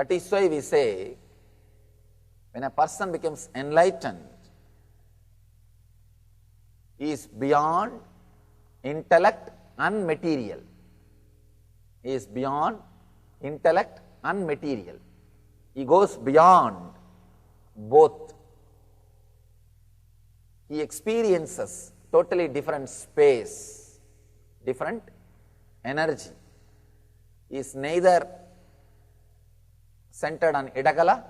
That is why we say, when a person becomes enlightened, he is beyond intellect and material. He is beyond intellect and material. He goes beyond both. He experiences totally different space, different energy. He is neither centered on Idagala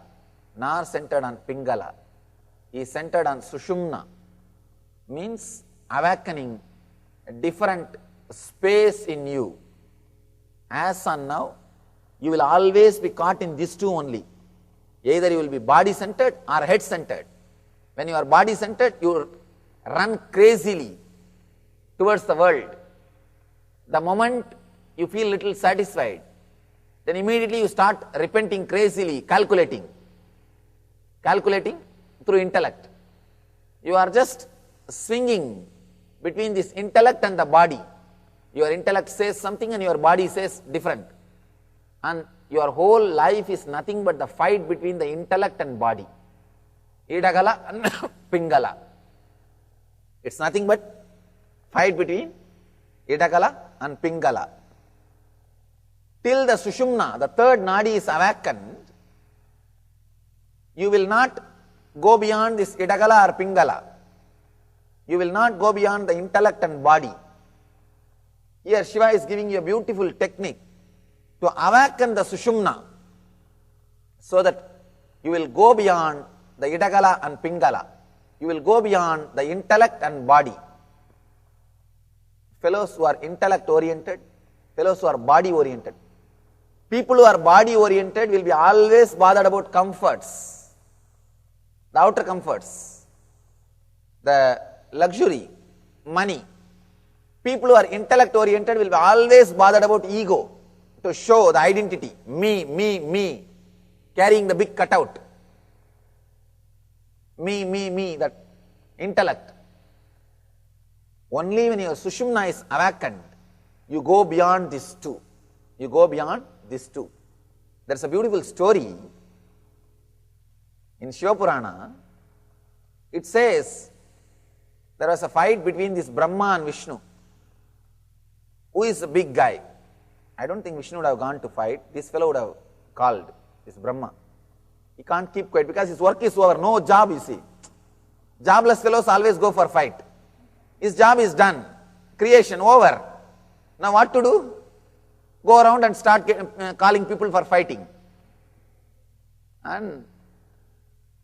nor centered on Pingala. He is centered on Sushumna, means awakening a different space in you. As on now, you will always be caught in these two only. Either you will be body centered or head centered. When you are body centered, you run crazily towards the world. The moment you feel little satisfied, then immediately you start repenting crazily, calculating through intellect. You are just swinging between this intellect and the body. Your intellect says something and your body says different. And your whole life is nothing but the fight between the intellect and body. Idagala and Pingala. It's nothing but fight between Idagala and Pingala. Till the Sushumna, the third nadi, is awakened, you will not go beyond this Idagala or Pingala. You will not go beyond the intellect and body. Here Shiva is giving you a beautiful technique to awaken the Sushumna, so that you will go beyond the Idagala and Pingala. You will go beyond the intellect and body. Fellows who are intellect oriented, fellows who are body oriented. People who are body oriented will be always bothered about comforts, the outer comforts, the luxury, money. People who are intellect oriented will be always bothered about ego, to show the identity, me, carrying the big cutout. Me, that intellect. Only when your Sushumna is awakened, you go beyond these two. You go beyond these two. There's a beautiful story in Shiva Purana. It says there was a fight between this Brahma and Vishnu. Who is the big guy? I don't think Vishnu would have gone to fight. This fellow would have called, this Brahma. He can't keep quiet because his work is over. No job, you see. Jobless fellows always go for fight. His job is done. Creation over. Now what to do? Go around and start calling people for fighting. And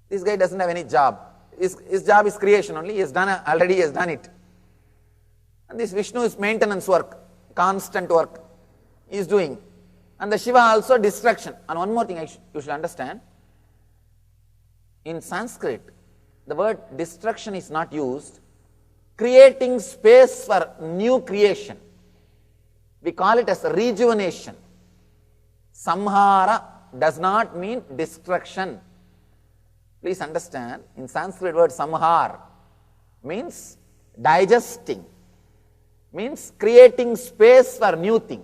this guy doesn't have any job. His job is creation only. He has done already. He has done it. And this Vishnu is maintenance work, constant work he is doing. And the Shiva also destruction. And one more thing you should understand. In Sanskrit, the word destruction is not used. Creating space for new creation, we call it as rejuvenation. Samhara does not mean destruction. Please understand, in Sanskrit word samhar means digesting, means creating space for new thing.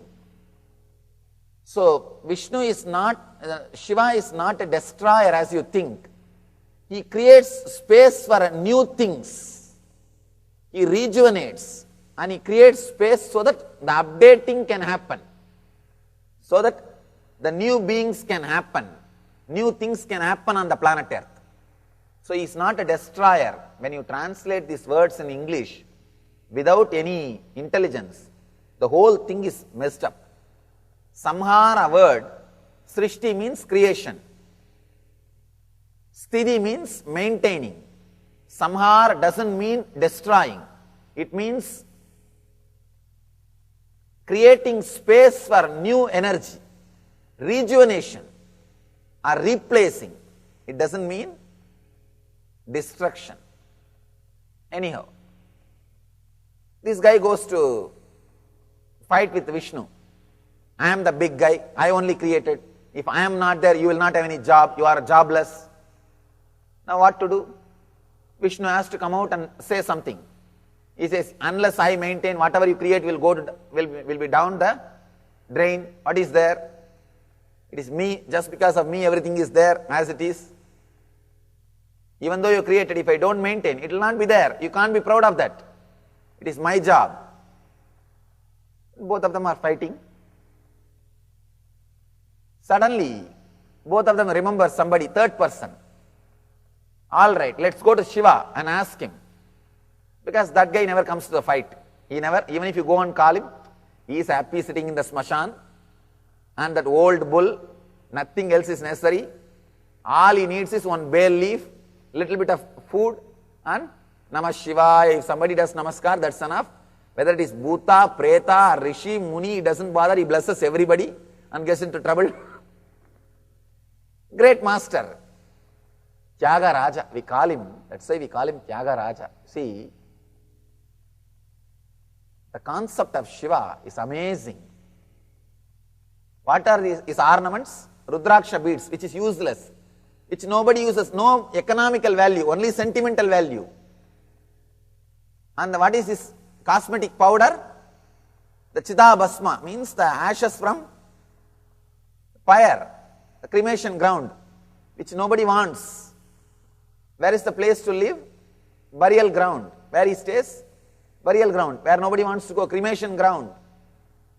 So Vishnu is not, Shiva is not a destroyer as you think. He creates space for new things. He rejuvenates and he creates space so that the updating can happen, so that the new beings can happen, new things can happen on the planet Earth. So he is not a destroyer. When you translate these words in English without any intelligence, the whole thing is messed up. Samhara word, Srishti means creation. Sthiti means maintaining. Samhar doesn't mean destroying. It means creating space for new energy, rejuvenation or replacing. It doesn't mean destruction. Anyhow, this guy goes to fight with Vishnu. I am the big guy, I only created. If I am not there, you will not have any job, you are jobless. Now what to do? Vishnu has to come out and say something. He says, unless I maintain, whatever you create will be down the drain. What is there? It is me, just because of me everything is there as it is. Even though you created, if I don't maintain, it will not be there. You can't be proud of that. It is my job. Both of them are fighting. Suddenly, both of them remember somebody, third person. All right, let's go to Shiva and ask him. Because that guy never comes to the fight. He never, even if you go and call him, he is happy sitting in the smashan. And that old bull, nothing else is necessary. All he needs is one bay leaf, little bit of food, and Namah Shivaya. If somebody does Namaskar, that's enough. Whether it is Bhuta, Preta, Rishi, Muni, it doesn't bother. He blesses everybody and gets into trouble. Great master. Tyaga Raja, we call him, that's why we call him Tyaga Raja. See, the concept of Shiva is amazing. What are his ornaments? Rudraksha beads, which is useless, which nobody uses, no economical value, only sentimental value. And what is this cosmetic powder? The Chidabhasma, means the ashes from fire, the cremation ground, which nobody wants. Where is the place to live? Burial ground. Where he stays? Burial ground, where nobody wants to go. Cremation ground.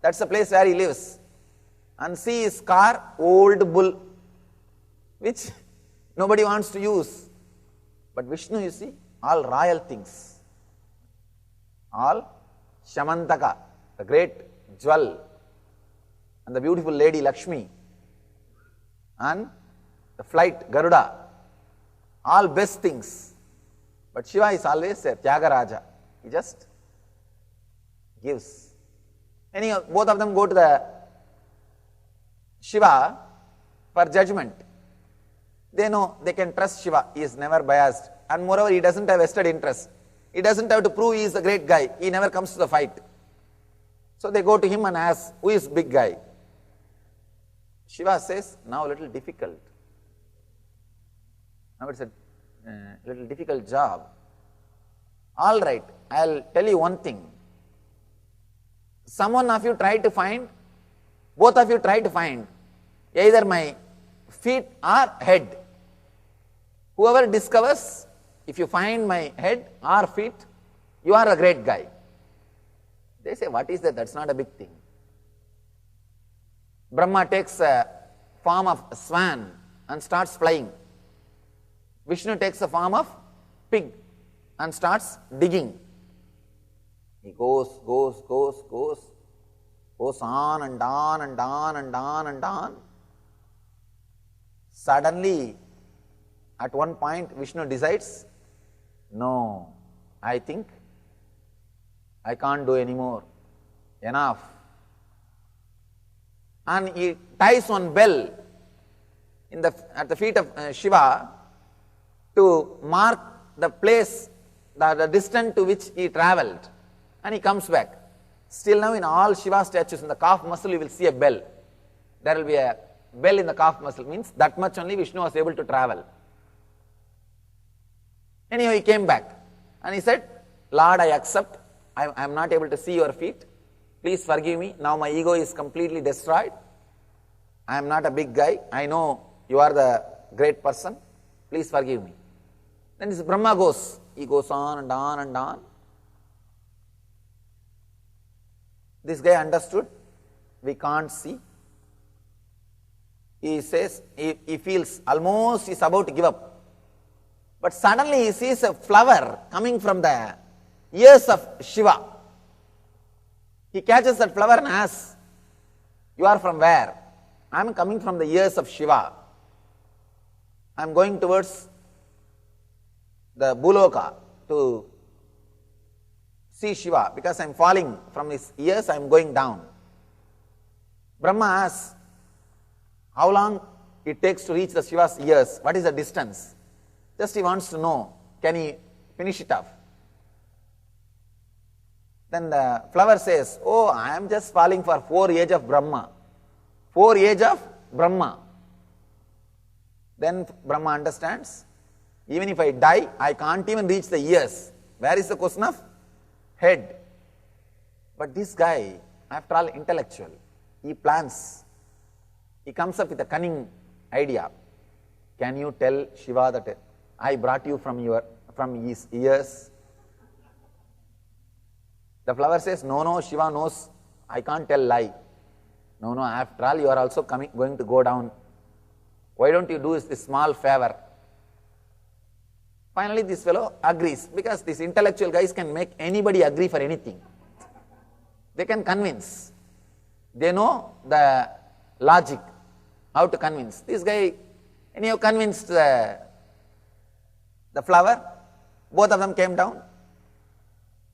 That's the place where he lives. And see his car, old bull, which nobody wants to use. But Vishnu, you see, all royal things. All Shamantaka, the great jewel, and the beautiful lady Lakshmi, and the flight Garuda, all best things. But Shiva is always a Tyagaraja. He just gives. Anyhow, both of them go to the Shiva for judgment. They know they can trust Shiva. He is never biased. And moreover, he doesn't have vested interest. He doesn't have to prove he is a great guy. He never comes to the fight. So they go to him and ask, who is big guy? Shiva says, now a little difficult. Now it's a little difficult job. All right, I'll tell you one thing. Someone of you try to find, both of you try to find either my feet or head. Whoever discovers, if you find my head or feet, you are a great guy. They say, what is that? That's not a big thing. Brahma takes a form of a swan and starts flying. Vishnu takes the form of pig and starts digging. He goes on and on and on and on and on. Suddenly, at one point, Vishnu decides, no, I think I can't do anymore. Enough. And he ties one bell at the feet of Shiva to mark the place, the distance to which he travelled, and he comes back. Still now in all Shiva statues, in the calf muscle you will see a bell. There will be a bell in the calf muscle, means that much only Vishnu was able to travel. Anyhow, he came back and he said, Lord, I accept, I am not able to see your feet. Please forgive me. Now my ego is completely destroyed. I am not a big guy. I know you are the great person. Please forgive me. Then this Brahma goes. He goes on and on and on. This guy understood. We can't see. He says, he feels almost he is about to give up. But suddenly he sees a flower coming from the ears of Shiva. He catches that flower and asks, you are from where? I am coming from the ears of Shiva. I am going towards the Bhuloka to see Shiva. Because I am falling from his ears, I am going down. Brahma asks, how long it takes to reach the Shiva's ears? What is the distance? Just he wants to know, can he finish it off? Then the flower says, oh, I am just falling for 4 age of Brahma. 4 age of Brahma. Then Brahma understands, even if I die, I can't even reach the ears. Where is the question of head? But this guy, after all, intellectual. He plans. He comes up with a cunning idea. Can you tell Shiva that I brought you from his ears? The flower says, no, Shiva knows, I can't tell lie. No, after all, you are also going to go down. Why don't you do this small favor? Finally, this fellow agrees, because these intellectual guys can make anybody agree for anything. They can convince. They know the logic, how to convince. This guy, anyhow, convinced the flower. Both of them came down.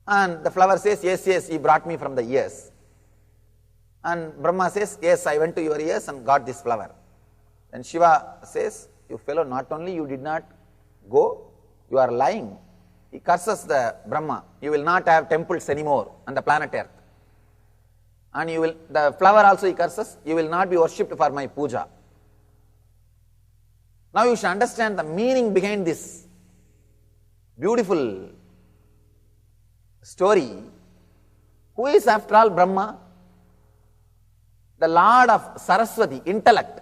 And the flower says, yes, he brought me from the ears. And Brahma says, yes, I went to your ears and got this flower. And Shiva says, you fellow, not only you did not go, you are lying. He curses the Brahma. You will not have temples anymore on the planet Earth. And the flower also he curses, you will not be worshipped for my puja. Now you should understand the meaning behind this beautiful story. Who is after all Brahma? The Lord of Saraswati, intellect.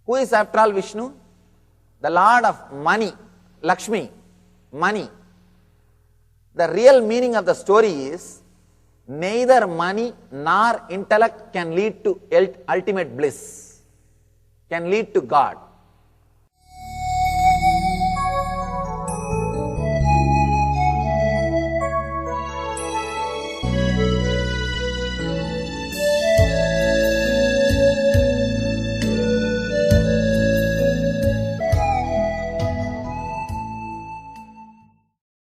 Who is after all Vishnu? The Lord of money, Lakshmi, money. The real meaning of the story is, neither money nor intellect can lead to ultimate bliss, can lead to God.